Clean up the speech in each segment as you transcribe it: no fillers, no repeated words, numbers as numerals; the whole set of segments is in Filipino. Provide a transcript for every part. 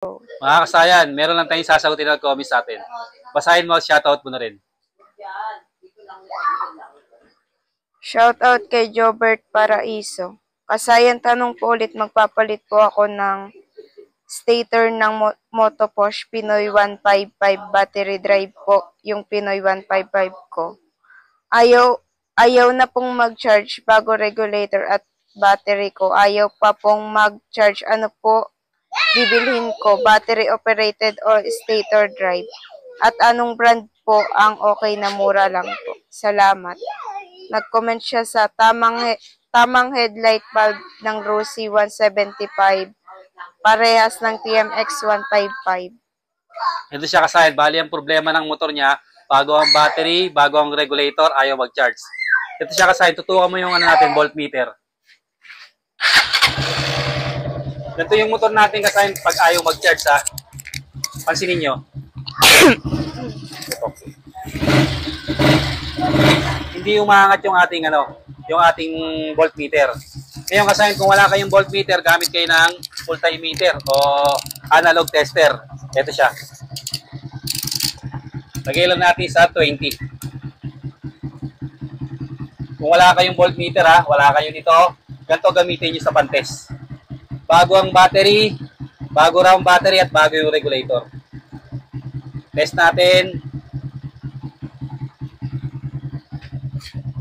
Mga kasayan, meron lang tayong sasagutin na comments sa atin. Basahin mo, shoutout mo na rin. Shoutout kay Jobert Paraiso. Kasayan, tanong po ulit, magpapalit po ako ng stator ng Motoposh Pinoy 155 battery drive po, yung Pinoy 155 ko. Ayaw na pong mag-charge bago regulator at battery ko. Ayaw pa pong mag-charge. Ano po bibilhin ko? Battery operated o stator drive? At anong brand po ang okay na mura lang po? Salamat. Nag-comment siya sa tamang headlight bulb ng Rossi 175. Parehas ng TMX 155. Ito siya kasayan. Bali ang problema ng motor niya, bago ang battery, bago ang regulator, ayaw mag-charge. Ito siya kasayan. Tutukan mo yung voltmeter. Ito yung motor natin kasayan pag ayaw mag-charge ha. Pansinin nyo. Hindi umangat yung ating voltmeter. Ngayon kasayan, kung wala kayong voltmeter, gamit kayo ng multimeter o analog tester. Ito siya. Lagay lang natin sa 20. Kung wala kayong voltmeter ha, wala kayo dito, ganito gamitin nyo sa pantest. Bago ang battery, bago raw ang battery at bago yung regulator. Test natin.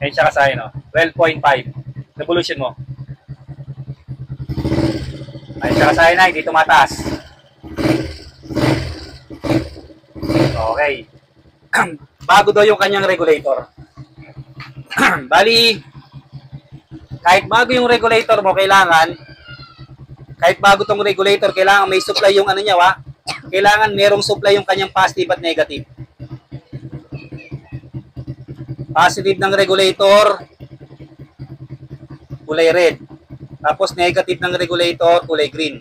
Ayun siya kasahin, no? 12.5. Revolution mo. Ayun siya kasahin na, hindi tumataas. Okay. Bago daw yung kanyang regulator. Bali, kahit bago yung regulator mo, kahit bago tong regulator, kailangan may supply yung kailangan merong supply yung kanyang positive at negative. Positive ng regulator, kulay red. Tapos negative ng regulator, kulay green.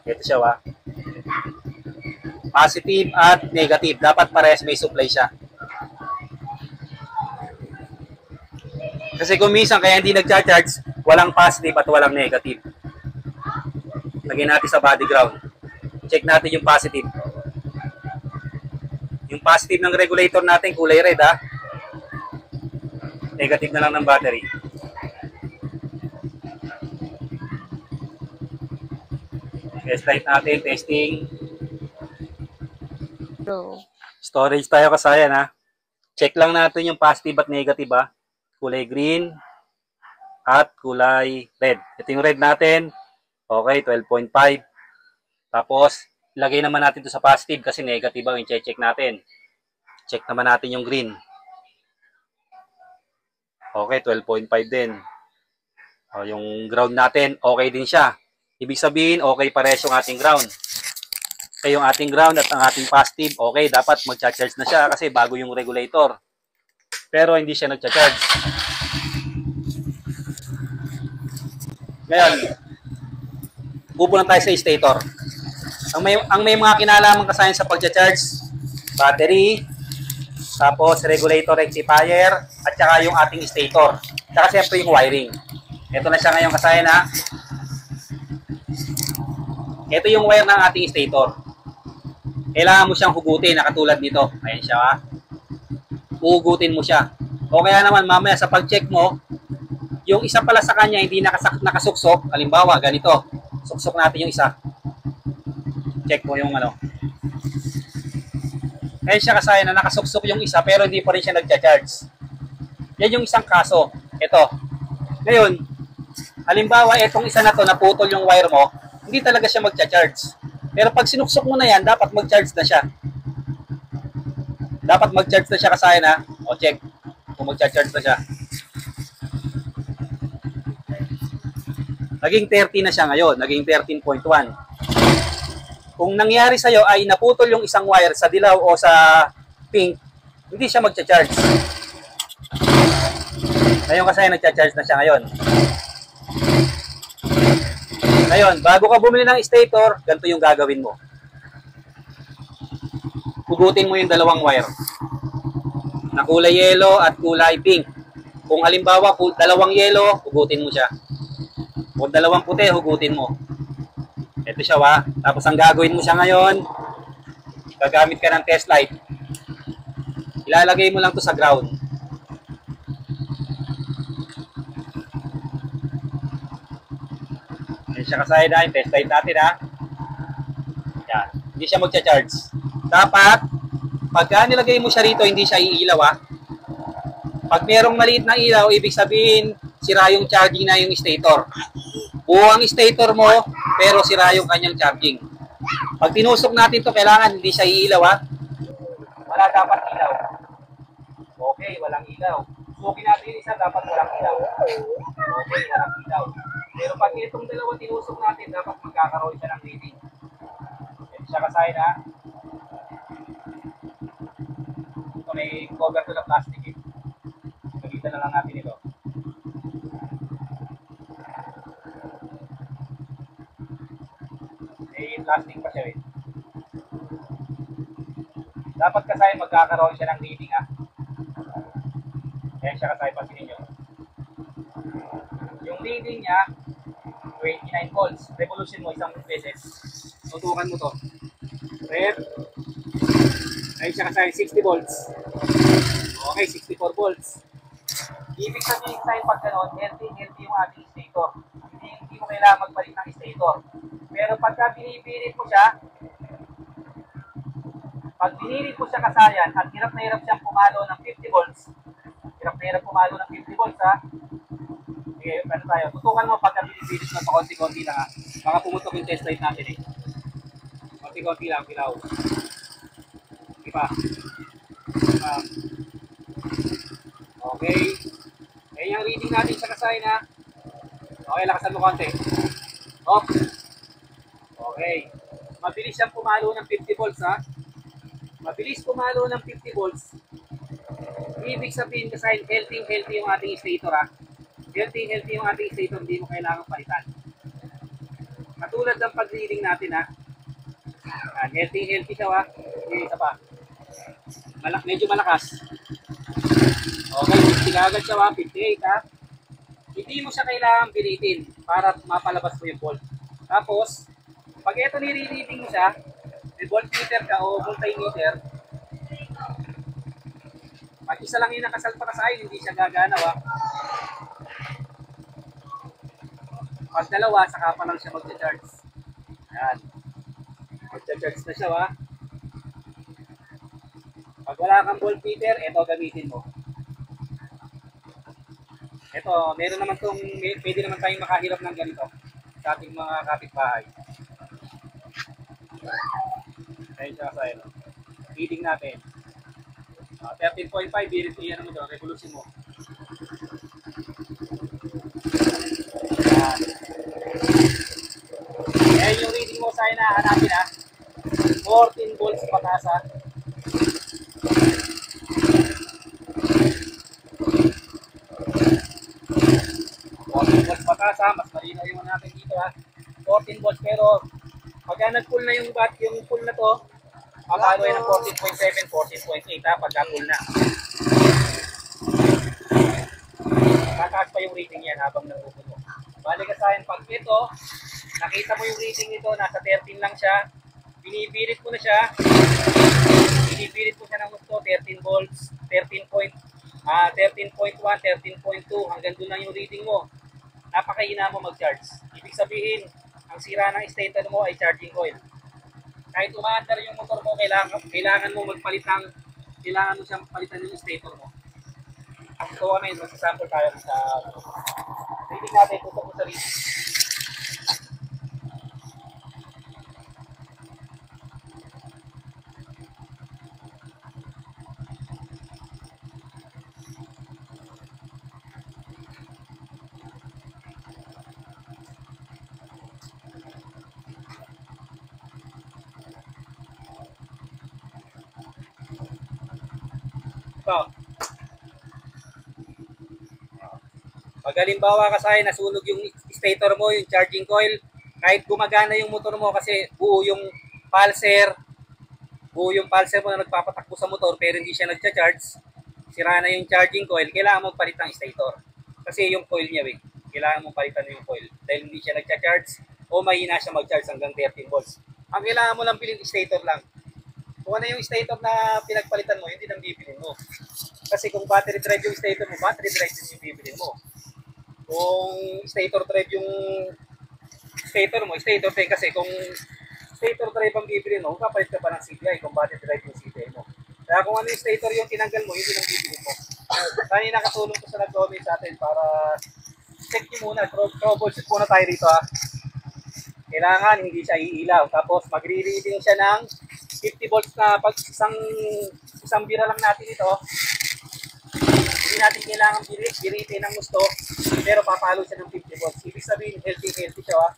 Ito siya Positive at negative. Dapat parehas may supply siya. Kasi kung minsan kaya hindi nagcha-charge, walang positive at walang negative. Lagyan natin sa body ground. Check natin yung positive. Yung positive ng regulator natin, kulay red Negative na lang ng battery. Test light natin, testing. Storage tayo kasayan Check lang natin yung positive at negative Kulay green at kulay red. Ito yung red natin. Okay, 12.5. Tapos, lagay naman natin ito sa positive kasi negative yung check natin. Check naman natin yung green. Okay, 12.5 din. Yung ground natin, okay din siya. Ibig sabihin, okay pares yung ating ground. Kaya yung ating ground at ang ating positive, okay, dapat mag-charge na siya kasi bago yung regulator. Pero hindi siya nag-charge. Ngayon, pupunta tayo sa stator. Ang may mga kinalaman kasayan sa pag-charge, battery, tapos regulator rectifier, at saka yung ating stator. Saka siyempre yung wiring. Ito na siya ngayon kasayan Ito yung wire ng ating stator. Kailangan mo siyang hugutin na katulad nito. Ayan siya Hugutin mo siya. O kaya naman mamaya sa pag-check mo, yung isa pala sa kanya hindi nakasuksok. Halimbawa, ganito. Suksok natin yung isa. Check mo yung Kaya siya kasaya na nakasuksok yung isa pero hindi pa rin siya nagcha-charge. Yan yung isang kaso. Ito. Ngayon, halimbawa, itong isa na to naputol yung wire mo, hindi talaga siya magcha-charge. Pero pag sinuksok mo na yan, dapat mag-charge na siya. Dapat mag-charge na siya kasaya O check kung magcha-charge na siya. Naging 30 na siya ngayon. Naging 13.1. Kung nangyari sa'yo ay naputol yung isang wire sa dilaw o sa pink, hindi siya magcha-charge. Ngayon kasi nagcha-charge na siya ngayon. Ngayon, bago ka bumili ng stator, ganito yung gagawin mo. Hugutin mo yung dalawang wire. Na kulay yellow at kulay pink. Kung halimbawa, dalawang yellow, hugutin mo siya. Kung dalawang puti, hugutin mo. Ito siya wa. Tapos ang gagawin mo siya ngayon, gagamit ka ng test light. Ilalagay mo lang to sa ground. Yan siya kasaya na, yung test light natin ha. Yan. Hindi siya magcha-charge. Dapat, pagka nilagay mo siya rito, hindi siya iilaw ha. Pag merong maliit na ilaw, ibig sabihin, sira yung charging na yung stator. Buo ang stator mo, pero sira yung kanyang charging. Pag tinusok natin to, kailangan hindi siya iilaw ha. Wala dapat ilaw. Okay, walang ilaw. Sukin natin yung isa, dapat walang ilaw. Okay, walang ilaw. Pero pag itong dalawa tinusok natin, dapat magkakaroon siya ng reading. Ito siya kasaya na. Ito may cover to ng plastic eh. Pagkita na lang natin ito. May plastic pa siya eh. Dapat kasaya magkakaroon siya ng reading ha. Ayan siya kasaya, pansinin nyo. Yung reading niya, 29 volts. Revolution mo isang beses. Tutukan mo to. Red. Ayan siya kasaya, 60 volts. Okay, 64 volts. Ibig sabihin tayo pag gano'n, healthy yung ating stator. Hindi mo kailangan magpalit ng stator. Pero pagka binibirit mo siya, pag binirit mo siya kasayan, at hirap na hirap siyang pumalo ng 50 volts, hirap na hirap pumalo ng 50 volts ha. Okay, ano tayo, tutukan mo pagka binibirit mo pa konti-konti lang ha. Baka pumutok yung test light natin eh. Konti-konti lang, pilaw. Diba? Okay. Ayan yung reading natin sa kasay na. Okay, lakasan mo konti. Off. Okay. Mabilis siyang pumalo ng 50 volts ha. Mabilis pumalo ng 50 volts. Ibig sabihin kasi healthy yung ating stator ha. Healthy yung ating stator, hindi mo kailangan palitan. Katulad ng pag-reading natin ha. Healthy siya ha. Okay, isa pa. Medyo malakas. Okay, 50 agad siya ha. 58 ha. Hindi mo siya kailangan pilitin para mapalabas mo yung volt. Tapos, pag ito nire-reading mo siya, may voltmeter ka o multimeter, pag isa lang yung nakasalpa ka sa akin, hindi siya gagana ha. Pag dalawa, saka pa lang siya mag-charge. Ayan. Mag-charge na siya ha. Pag wala kang voltmeter, ito gamitin mo. Ito, meron naman tong, pwede naman tayong makahirap ng ganito sa ating mga kapitbahay. Ayun siya sa ito. Reading natin. 13.5, yan mo doon, revolution mo. Ayan yung reading mo sa na hanapin ha. 14 volts pataas ha. Pataas ha, mas malinaw yung natin dito ha. 14 volts pero pagka nag-pull na yung pull na to, makalo yan ng 14.7, 14.8 ha, pagka pull na. Tataas pa yung reading yan habang nagpupuno. Bali ka sa akin, pag ito, nakita mo yung reading nito, nasa 13 lang siya, binibirit mo na siya, binibirit mo siya ng gusto, 13 volts, 13.1, 13.2, hanggang doon lang yung reading mo. Napakahina mo mag-charge. Ibig sabihin, ang sira ng stator mo ay charging coil. Kahit umaandar yung motor mo, kailangan mo magpalit ng, kailangan mo siyang palitan yung stator mo. So, magsasample tayo sa reading natin, tutok mo sa reading. Ito. Pag halimbawa kasi nasunog yung stator mo, yung charging coil, kahit gumagana yung motor mo kasi buo yung pulser mo na nagpapatakbo sa motor pero hindi siya nagcha-charge, sira na yung charging coil, kailangan mo palit ng stator. Kasi yung coil niya kailangan mo palitan yung coil. Dahil hindi siya nagcha-charge, o mahina siya mag-charge hanggang 13 volts. Ang kailangan mo lang bilhin, stator lang. Kung ano yung stator na pinagpalitan mo, hindi nang bibilin mo. Kasi kung battery drive yung stator mo, battery drive din yung bibilin mo. Kung stator drive yung stator mo, stator drive kasi kung stator drive ang bibilin mo, kapalit ka pa ng CDI kung battery drive yung CDI mo. Kaya kung ano yung stator yung tinanggal mo, hindi nang bibilin mo. Kanina nakatulong ko sa nag-comment sa atin para check nyo muna, troubleshoot muna tayo rito ha. Kailangan hindi siya iilaw. Tapos magre-reading siya ng 50 volts na pag isang bira lang natin ito. Hindi natin kailangan biritin ng gusto, pero papalo siya ng 50 volts. Ibig sabihin, healthy siya ha.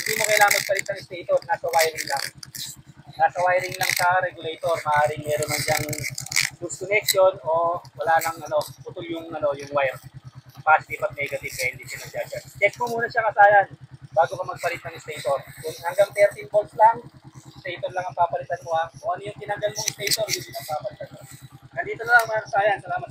Hindi mo kailangan magpalit ng stator, nasa wiring lang. Nasa wiring lang sa regulator. Maaaring meron lang diyang loose connection o wala nang putol yung wire. Positive at negative kaya hindi siya nag-charge. Check mo muna siya kasayan bago ka magpalit ng stator. Kung hanggang 13 volts lang, stator lang ang papalitan mo ha. Kung ano yung tinanggal mong stator, yun ang papalitan mo. Nandito na lang mga kasayan. Salamat.